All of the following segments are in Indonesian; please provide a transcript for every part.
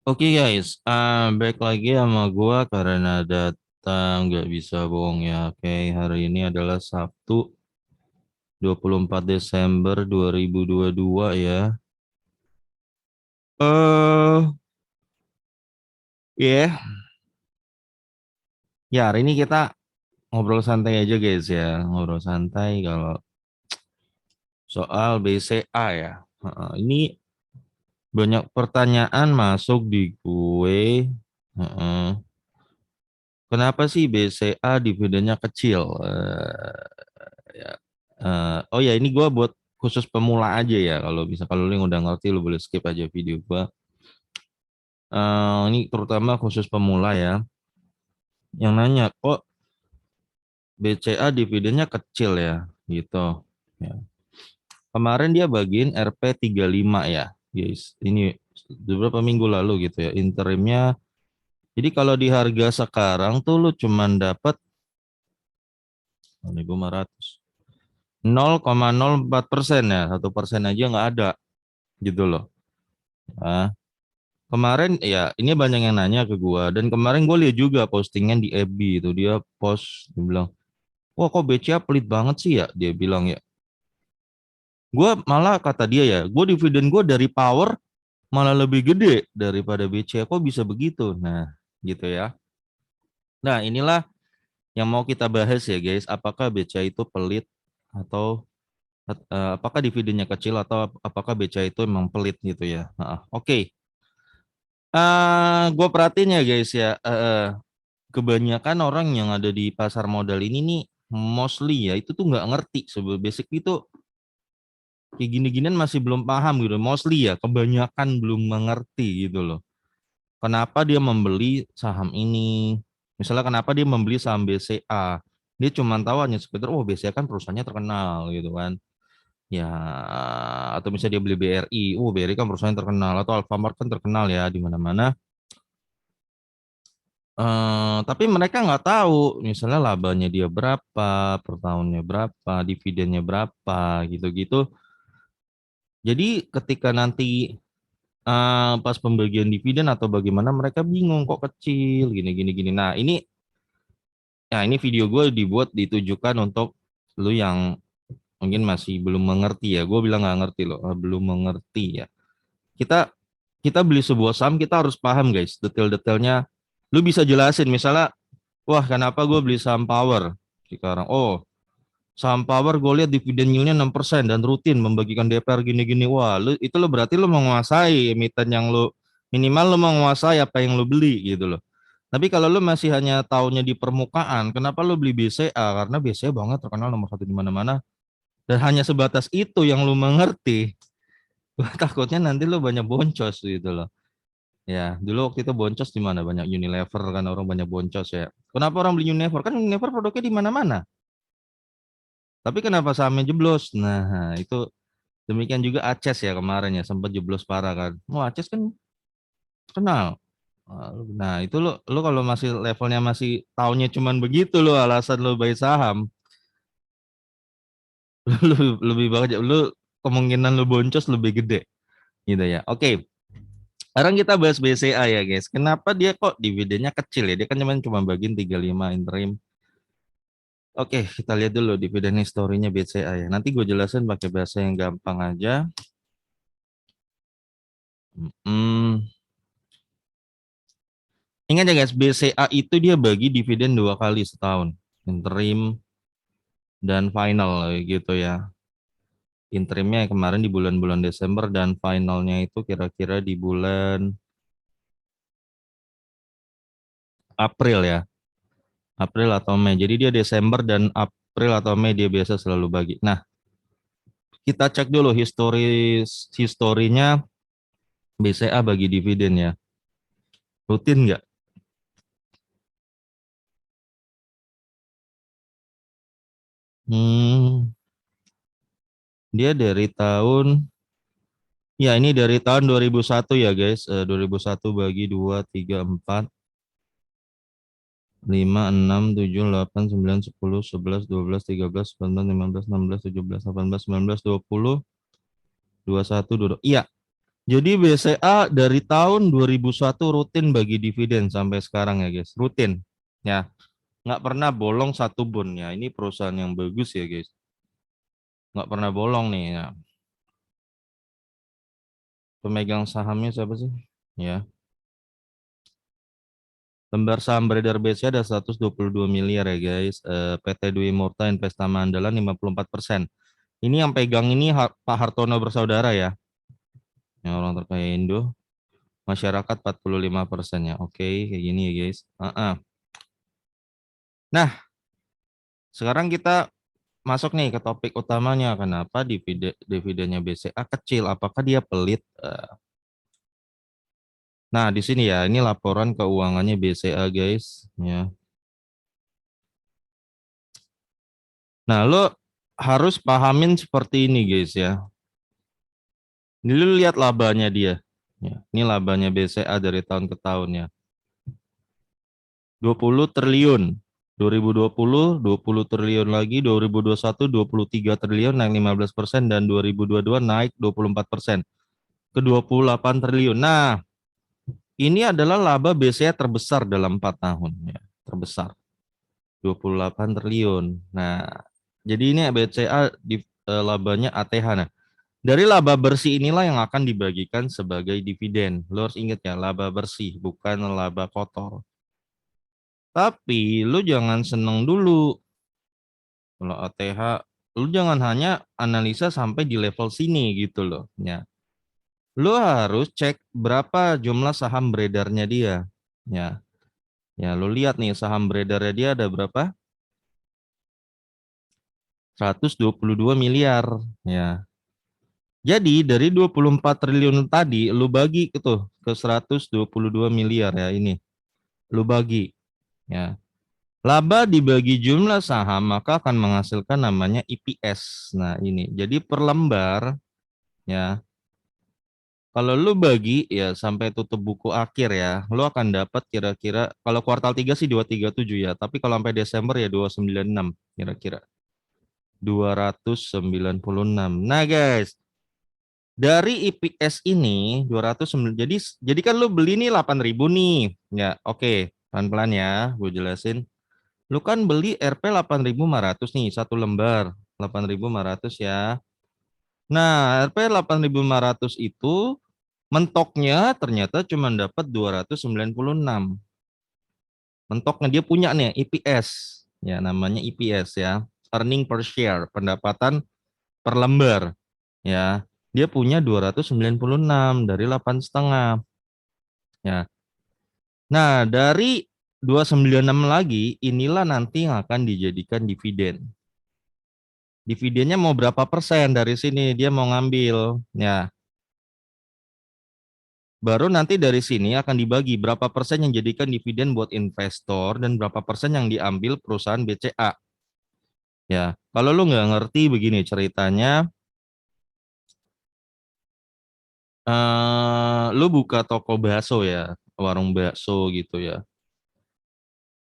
Oke guys, baik lagi sama gua karena data nggak bisa bohong ya. Oke, hari ini adalah Sabtu 24 Desember 2022 ya. Ya, ya hari ini kita ngobrol santai aja guys ya. Ngobrol santai kalau soal BCA ya. Ini banyak pertanyaan masuk di gue. Heeh. Kenapa sih BCA dividennya kecil? Ya. Oh ya ini gua buat khusus pemula aja ya. Kalau lu yang udah ngerti lu boleh skip aja video gua. Ini terutama khusus pemula ya. Yang nanya kok BCA dividennya kecil ya gitu. Ya. Kemarin dia bagiin RP 35 ya. Guys, ini beberapa minggu lalu gitu ya. Interimnya. Jadi kalau di harga sekarang tuh lu cuman dapat 1.500. 0,04% ya. 1% aja nggak ada gitu loh. Nah, kemarin ya ini banyak yang nanya ke gua dan kemarin gue lihat juga postingan di FB itu dia post dia bilang, "Wah, kok BCA pelit banget sih ya?" Dia bilang ya. Gua malah kata dia ya, gue dividen gue dari Power malah lebih gede daripada BCA. Kok bisa begitu? Nah, gitu ya. Nah, inilah yang mau kita bahas ya, guys. Apakah BCA itu pelit atau apakah dividennya kecil atau apakah BCA itu memang pelit gitu ya. Oke. Gue perhatiin ya guys ya. Kebanyakan orang yang ada di pasar modal ini nih mostly ya itu tuh nggak ngerti sebetulnya basic itu kayak gini-ginian masih belum paham gitu mostly ya kebanyakan belum mengerti gitu loh kenapa dia membeli saham ini misalnya kenapa dia membeli saham BCA dia cuma tahu hanya sekedar oh BCA kan perusahaannya terkenal gitu kan ya atau misalnya dia beli BRI oh BRI kan perusahaan terkenal atau Alfamart kan terkenal ya di mana-mana. Tapi mereka nggak tahu, misalnya labanya dia berapa, per tahunnya berapa, dividennya berapa, gitu-gitu. Jadi ketika nanti pas pembagian dividen atau bagaimana mereka bingung kok kecil, gini-gini gini. Nah ini video gue dibuat ditujukan untuk lu yang mungkin masih belum mengerti ya. Gue bilang nggak ngerti loh, belum mengerti ya. Kita kita beli sebuah saham kita harus paham guys, detail-detailnya. Lu bisa jelasin misalnya wah, kenapa gue beli saham Power sekarang? Oh, saham Power gue lihat dividen yieldnya 6% dan rutin membagikan DPR gini-gini. Wah, itu lo berarti lo menguasai emiten yang lo minimal lo menguasai apa yang lo beli gitu loh. Tapi kalau lo masih hanya taunya di permukaan, kenapa lo beli BCA? Karena BCA banget terkenal nomor satu di mana-mana. Dan hanya sebatas itu yang lo mengerti. Gua takutnya nanti lo banyak boncos gitu loh. Ya, dulu waktu itu boncos di mana? Banyak Unilever kan orang banyak boncos ya. Kenapa orang beli Unilever? Kan Unilever produknya di mana-mana. Tapi kenapa sahamnya jeblos? Nah, itu demikian juga Aces ya kemarin ya sempat jeblos parah kan. Wah, Aces kan kenal. Nah, itu lo kalau masih levelnya masih tahunnya cuman begitu lo alasan lo buy saham, lu lebih banget lu kemungkinan lo boncos lebih gede gitu ya. Oke, sekarang kita bahas BCA ya, guys. Kenapa dia kok dividennya kecil ya? Dia kan cuma bagiin 35 interim. Oke, kita lihat dulu dividen historinya BCA ya. Nanti gue jelasin pakai bahasa yang gampang aja. Hmm, Ingat ya guys, BCA itu dia bagi dividen 2 kali setahun, interim dan final gitu ya. Interimnya kemarin di bulan-bulan Desember dan finalnya itu kira-kira di bulan April ya, April atau Mei. Jadi dia Desember dan April atau Mei dia biasa selalu bagi. Nah, kita cek dulu historinya BCA bagi dividen ya. Rutin nggak? Hmm, Dia dari tahun ya ini dari tahun 2001 ya guys. 2001 bagi 2, 3, 4, 5, 6, 7, 8, 9, 10, 11, 12, 13, 14, 15, 16, 17, 18, 19, 20, 21, 22. Iya, Jadi BCA dari tahun 2001 rutin bagi dividen sampai sekarang ya guys, rutin. Ya, nggak pernah bolong satu bun ya. Ini perusahaan yang bagus ya guys. Nggak pernah bolong nih ya. Pemegang sahamnya siapa sih? Ya, lembar saham beredar BCA ada 122 miliar ya guys. PT Dwi Murta Investama Andalan 54%. Ini yang pegang ini Pak Hartono bersaudara ya. Yang orang terkaya Indo. Masyarakat 45% ya. Oke, kayak gini ya guys. Nah, sekarang kita masuk nih ke topik utamanya. Kenapa dividennya BCA kecil? Apakah dia pelit? Nah, di sini ya, ini laporan keuangannya BCA guys. Ya. Nah, lo harus pahamin seperti ini guys ya. Ini lu lihat labanya dia. Ya, ini labanya BCA dari tahun ke tahun ya. 20 triliun. 2020, 20 triliun lagi, 2021, 23 triliun naik 15% dan 2022 naik 24% ke 28 triliun. Nah, ini adalah laba BCA terbesar dalam 4 tahun ya, terbesar 28 triliun. Nah, jadi ini BCA di labanya ATH. Nah, dari laba bersih inilah yang akan dibagikan sebagai dividen. Lo harus ingat ya, laba bersih bukan laba kotor. Tapi lu jangan seneng dulu kalau ATH, lu jangan hanya analisa sampai di level sini gitu loh. Ya, lu harus cek berapa jumlah saham beredarnya dia. Ya, ya lu lihat nih saham beredarnya dia ada berapa? 122 miliar. Ya, jadi dari 24 triliun tadi lu bagi ke 122 miliar ya ini. Lu bagi ya. Laba dibagi jumlah saham maka akan menghasilkan namanya EPS. Nah, ini. Jadi per lembar ya. Kalau lu bagi ya sampai tutup buku akhir ya, lu akan dapat kira-kira kalau kuartal 3 sih 237 ya, tapi kalau sampai Desember ya 296 kira-kira. 296. Nah, guys, dari EPS ini 209 jadi kan lu beli nih 8.000 nih. Ya, oke. Pelan-pelan ya, gue jelasin. Lu kan beli RP 8.500 nih, satu lembar. 8.500 ya. Nah, RP 8.500 itu mentoknya ternyata cuma dapat 296. Mentoknya dia punya nih EPS. Ya, namanya EPS ya. Earning per share, pendapatan per lembar. Ya, dia punya 296 dari 8,5. Ya. Nah, dari 296 lagi, inilah nanti yang akan dijadikan dividen. Dividennya mau berapa persen dari sini dia mau ngambil. Ya, baru nanti dari sini akan dibagi berapa persen yang jadikan dividen buat investor dan berapa persen yang diambil perusahaan BCA. Ya, kalau lu nggak ngerti begini ceritanya, lu buka toko bakso ya, warung bakso gitu ya.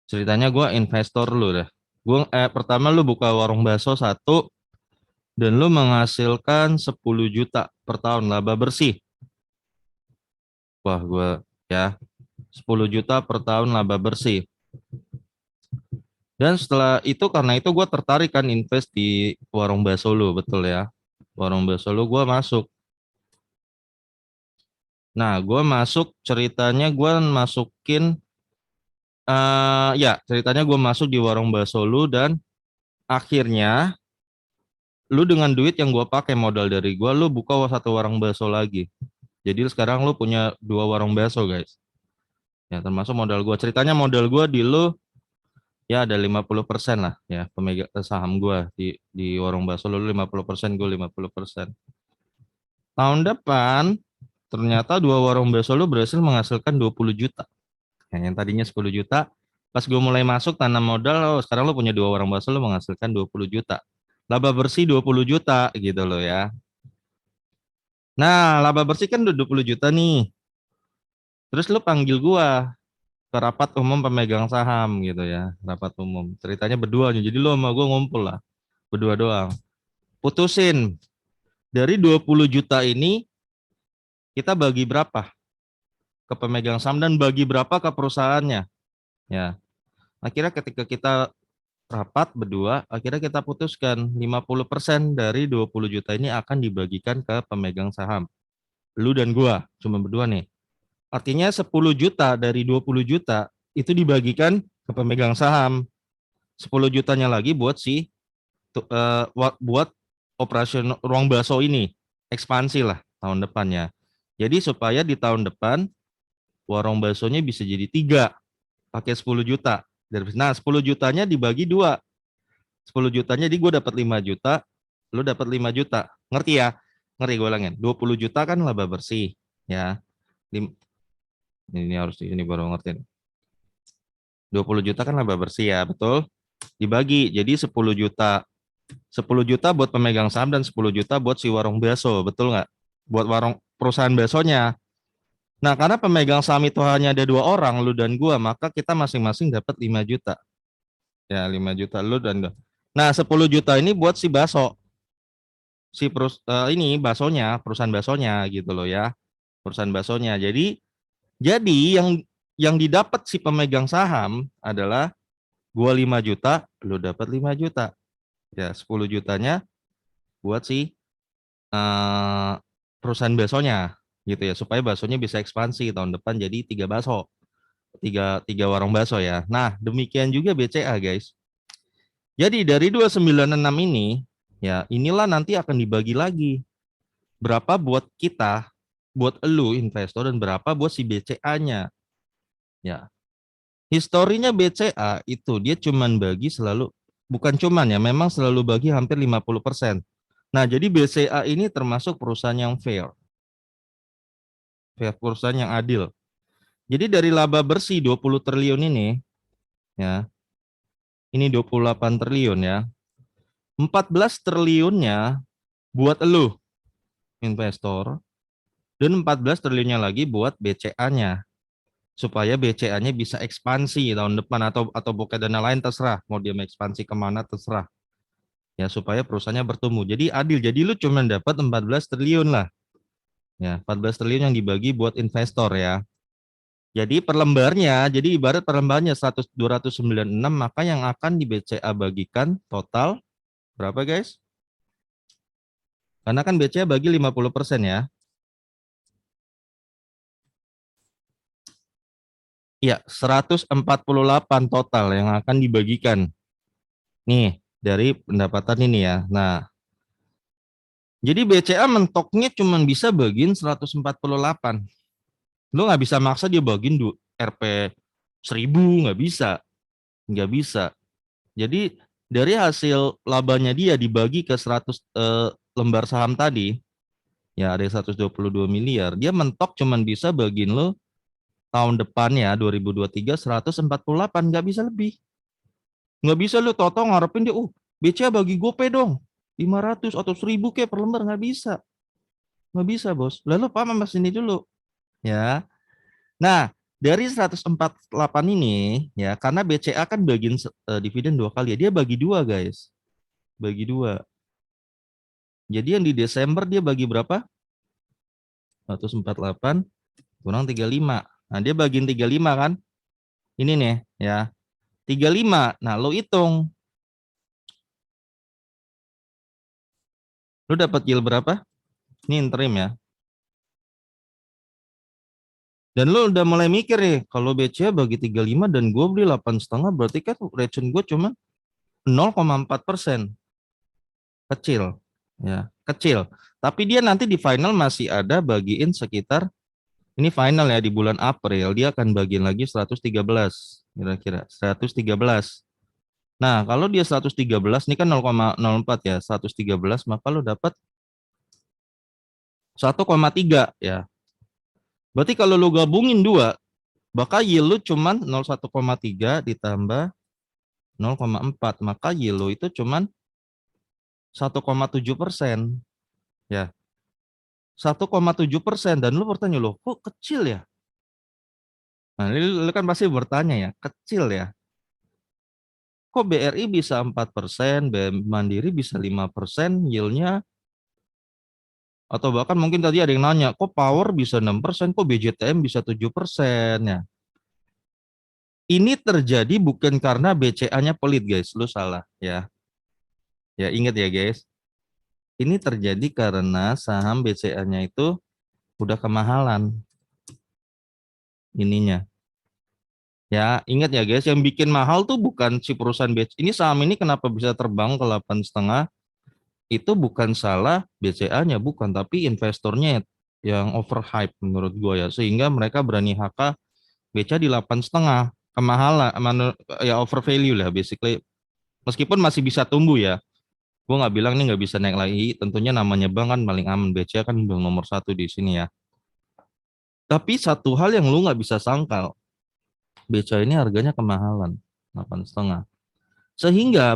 Ceritanya gue investor lu dah. Pertama lu buka warung bakso satu dan lu menghasilkan 10 juta per tahun laba bersih. Wah, gue ya 10 juta per tahun laba bersih. Dan setelah itu karena itu gue tertarik kan invest di warung bakso lu, betul ya. Warung bakso lu gue masuk. Nah, gue masuk ceritanya gue masukin ya ceritanya gue masuk di warung bakso lu dan akhirnya lu dengan duit yang gue pakai modal dari gue lu buka satu warung bakso lagi. Jadi sekarang lu punya dua warung bakso guys. Ya termasuk modal gue. Ceritanya modal gue di lu ya ada 50% lah ya pemegang saham gue di warung bakso lu 50%, gue 50%. Tahun depan ternyata dua warung bakso lu berhasil menghasilkan 20 juta. Yang tadinya 10 juta, pas gue mulai masuk tanam modal, sekarang lu punya dua warung bakso lu menghasilkan 20 juta. Laba bersih 20 juta gitu loh ya. Nah, laba bersih kan udah 20 juta nih. Terus lu panggil gua ke rapat umum pemegang saham gitu ya, rapat umum. Ceritanya berdua aja. Jadi lu sama gua ngumpul lah, berdua doang. Putusin dari 20 juta ini kita bagi berapa ke pemegang saham dan bagi berapa ke perusahaannya. Ya, akhirnya ketika kita rapat berdua, akhirnya kita putuskan 50% dari 20 juta ini akan dibagikan ke pemegang saham. Lu dan gua, cuma berdua nih. Artinya 10 juta dari 20 juta itu dibagikan ke pemegang saham. 10 jutanya lagi buat buat operasional ruang bakso ini, ekspansi lah tahun depannya. Jadi supaya di tahun depan warung baksonya bisa jadi 3 pakai 10 juta. Nah, 10 jutanya dibagi 2. 10 jutanya di gue dapat 5 juta, lu dapat 5 juta. Ngerti ya? Ngerti gue ulangin. 20 juta kan laba bersih, ya. Ini harus ini baru ngerti. 20 juta kan laba bersih ya, betul? Dibagi jadi 10 juta. 10 juta buat pemegang saham dan 10 juta buat si warung bakso, betul nggak? Buat warung perusahaan baksonya. Nah, karena pemegang saham itu hanya ada 2 orang, lu dan gua, maka kita masing-masing dapat 5 juta. Ya, 5 juta lu dan gua. Nah, 10 juta ini buat si bakso. Ini baksonya, perusahaan baksonya gitu loh ya. Perusahaan baksonya. Jadi yang didapat si pemegang saham adalah gua 5 juta, lu dapat 5 juta. Ya, 10 jutanya buat si perusahaan baksonya gitu ya, supaya baksonya bisa ekspansi tahun depan jadi 3 bakso. Tiga warung bakso ya. Nah, demikian juga BCA, guys. Jadi dari 296 ini, ya inilah nanti akan dibagi lagi. Berapa buat kita, buat elu investor, dan berapa buat si BCA-nya. Ya, historinya BCA itu dia cuman bagi selalu, bukan cuman ya, memang selalu bagi hampir 50%. Nah, jadi BCA ini termasuk perusahaan yang fair. Perusahaan yang adil. Jadi dari laba bersih 20 triliun ini, ya, ini 28 triliun ya. 14 triliunnya buat elu investor dan 14 triliunnya lagi buat BCA-nya supaya BCA-nya bisa ekspansi tahun depan atau buka dana lain terserah mau dia mau ekspansi kemana terserah ya supaya perusahaannya bertumbuh. Jadi adil. Jadi lu cuma dapat 14 triliun lah. Ya, 14 triliun yang dibagi buat investor ya. Jadi per lembarnya, jadi ibarat per lembarnya 296, maka yang akan di BCA bagikan total berapa guys? Karena kan BCA bagi 50% ya. Ya, 148 total yang akan dibagikan. Nih, dari pendapatan ini ya. Nah, jadi BCA mentoknya cuma bisa bagiin 148. Lu nggak bisa maksa dia bagiin RP 1000, nggak bisa. Nggak bisa. Jadi dari hasil labanya dia dibagi ke 100 lembar saham tadi, ya ada 122 miliar, dia mentok cuman bisa bagiin lo tahun depannya 2023 148, nggak bisa lebih. Nggak bisa lo toto ngarepin dia, BCA bagi gope dong, 500 atau 1000 kayak per lembar, nggak bisa. Nggak bisa bos, lalu paham mas ini dulu. Ya, nah dari 148 ini, ya karena BCA kan bagian dividen 2 kali ya, dia bagi 2 guys. Bagi 2. Jadi yang di Desember dia bagi berapa? 148 kurang 35. Nah, dia bagiin 35 kan? Ini nih, ya. 35. Nah, lo hitung. Lo dapat yield berapa? Ini interim ya. Dan lo udah mulai mikir nih, kalau BCA bagi 35 dan gue beli 8,5, berarti kan return gue cuma 0,4%. Kecil. Ya, kecil. Tapi dia nanti di final masih ada bagiin sekitar, ini final ya di bulan April, dia akan bagiin lagi 113. Kira-kira 113. Nah, kalau dia 113, ini kan 0,04 ya, 113, maka lo dapat 1,3 ya. Berarti kalau lo gabungin 2, maka yield lo cuman 0,1,3 ditambah 0,4, maka yield lo itu cuman 1,7%. Ya, 1,7%. Dan lo bertanya, lo kok kecil ya? Nah, lo kan pasti bertanya ya, kecil ya. Kok BRI bisa 4%, BM Mandiri bisa 5%, yieldnya Atau bahkan mungkin tadi ada yang nanya, kok power bisa 6%, kok BJTM bisa 7%? Ya. Ini terjadi bukan karena BCA-nya pelit, guys. Lu salah, ya. Ya, ingat ya, guys. Ini terjadi karena saham BCA-nya itu udah kemahalan ininya. Ya, ingat ya, guys, yang bikin mahal tuh bukan si perusahaan BCA. Ini saham ini kenapa bisa terbang ke 8,5? Itu bukan salah BCA-nya, bukan, tapi investornya yang overhype menurut gue ya, sehingga mereka berani HK BCA di 8,5, kemahalan, ya over value lah basically, meskipun masih bisa tumbuh ya, gue nggak bilang ini nggak bisa naik lagi, tentunya namanya bank kan paling aman, BCA kan bank nomor satu di sini ya, tapi satu hal yang lu nggak bisa sangkal, BCA ini harganya kemahalan, 8,5, sehingga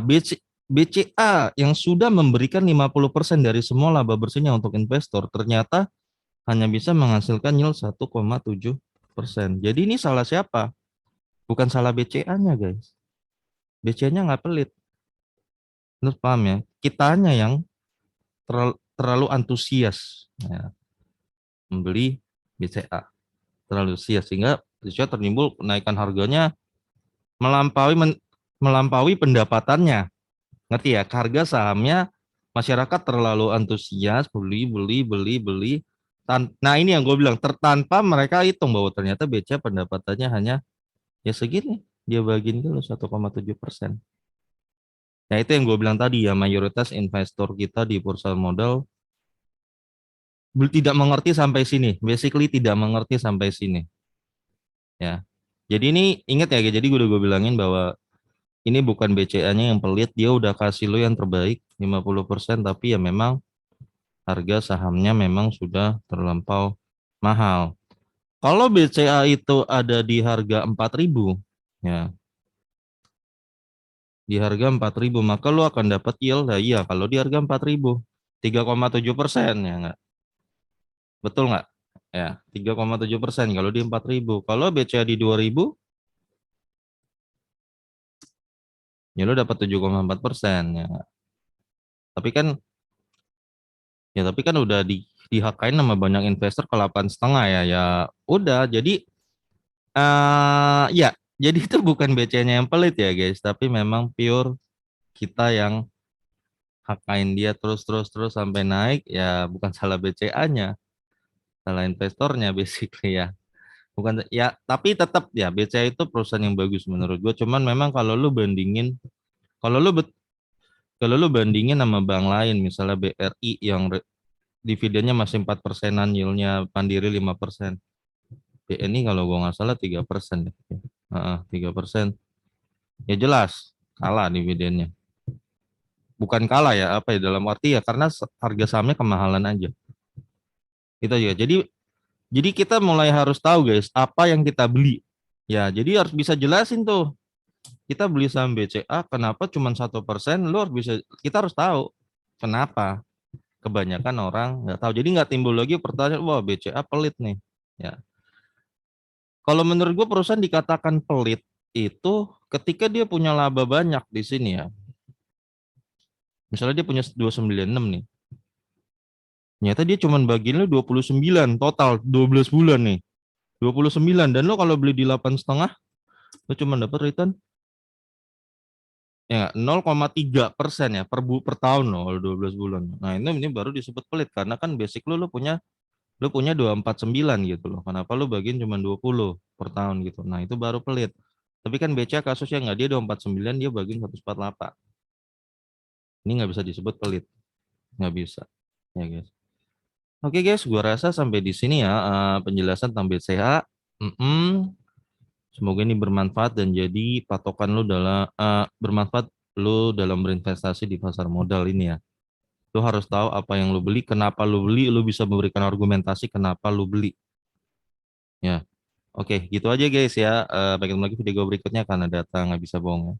BCA yang sudah memberikan 50% dari semua laba bersihnya untuk investor, ternyata hanya bisa menghasilkan yield 1,7%. Jadi ini salah siapa? Bukan salah BCA-nya, guys. BCA-nya nggak pelit. Menurut paham ya? Kitanya yang terlalu antusias ya, membeli BCA. Terlalu antusias sehingga BCA tertimbul kenaikan harganya melampaui melampaui pendapatannya. Ngerti ya? Harga sahamnya masyarakat terlalu antusias beli beli beli beli. Nah ini yang gue bilang tanpa mereka hitung bahwa ternyata BCA pendapatannya hanya ya segini, dia bagiin dulu 1,7%. Nah itu yang gue bilang tadi ya, mayoritas investor kita di bursa modal tidak mengerti sampai sini, basically tidak mengerti sampai sini ya. Jadi ini ingat ya, jadi gue bilangin bahwa ini bukan BCA-nya yang pelit, dia udah kasih lo yang terbaik 50%, tapi ya memang harga sahamnya memang sudah terlampau mahal. Kalau BCA itu ada di harga 4.000 ya, di harga 4.000 maka lu akan dapat yield. Nah, iya, kalau di harga 4.000 3,7% ya enggak? Betul nggak? Ya, 3,7% kalau di 4.000. Kalau BCA di 2.000 ya lu dapat 7,4% ya. Tapi kan udah dihakain sama banyak investor ke 8,5 ya. Ya udah, jadi ya, jadi itu bukan BCA-nya yang pelit ya, guys, tapi memang pure kita yang hakain dia terus terus terus sampai naik ya, bukan salah BCA-nya, salah investornya basically ya. Bukan ya, tapi tetap ya BCA itu perusahaan yang bagus menurut gue. Cuman memang kalau lu bet- kalau lu bandingin sama bank lain, misalnya BRI yang dividennya masih 4%-an, yieldnya Mandiri 5%. BNI kalau gue nggak salah 3% deh. 3%. Ya jelas kalah dividennya. Bukan kalah ya, apa ya, dalam arti ya karena harga sahamnya kemahalan aja. Itu aja. Jadi kita mulai harus tahu, guys, apa yang kita beli. Ya, jadi harus bisa jelasin tuh. Kita beli saham BCA, kenapa cuma 1%? Lu harus bisa, kita harus tahu kenapa. Kebanyakan orang nggak tahu. Jadi nggak timbul lagi pertanyaan, wah BCA pelit nih. Ya, kalau menurut gue perusahaan dikatakan pelit itu ketika dia punya laba banyak di sini ya. Misalnya dia punya 296 nih. Ternyata dia cuma bagiin lu 29 total 12 bulan nih. 29, dan lo kalau beli di 8,5 lo cuma dapat return ya 0,3% ya per tahun loh kalau 12 bulan. Nah, ini baru disebut pelit karena kan basic lu punya 249 gitu loh. Kenapa lu bagiin cuma 20 per tahun gitu. Nah, itu baru pelit. Tapi kan BCA kasusnya nggak, dia 249, dia bagiin 148. Ini nggak bisa disebut pelit. Nggak bisa. Ya, guys. Oke, guys, gua rasa sampai di sini ya penjelasan tentang BCA. Semoga ini bermanfaat dan jadi patokan lu dalam bermanfaat lu dalam berinvestasi di pasar modal ini ya. Lu harus tahu apa yang lu beli, kenapa lu beli, lu bisa memberikan argumentasi kenapa lu beli. Ya. Oke, gitu aja guys ya. Bagi lagi video berikutnya karena data nggak bisa bohong ya.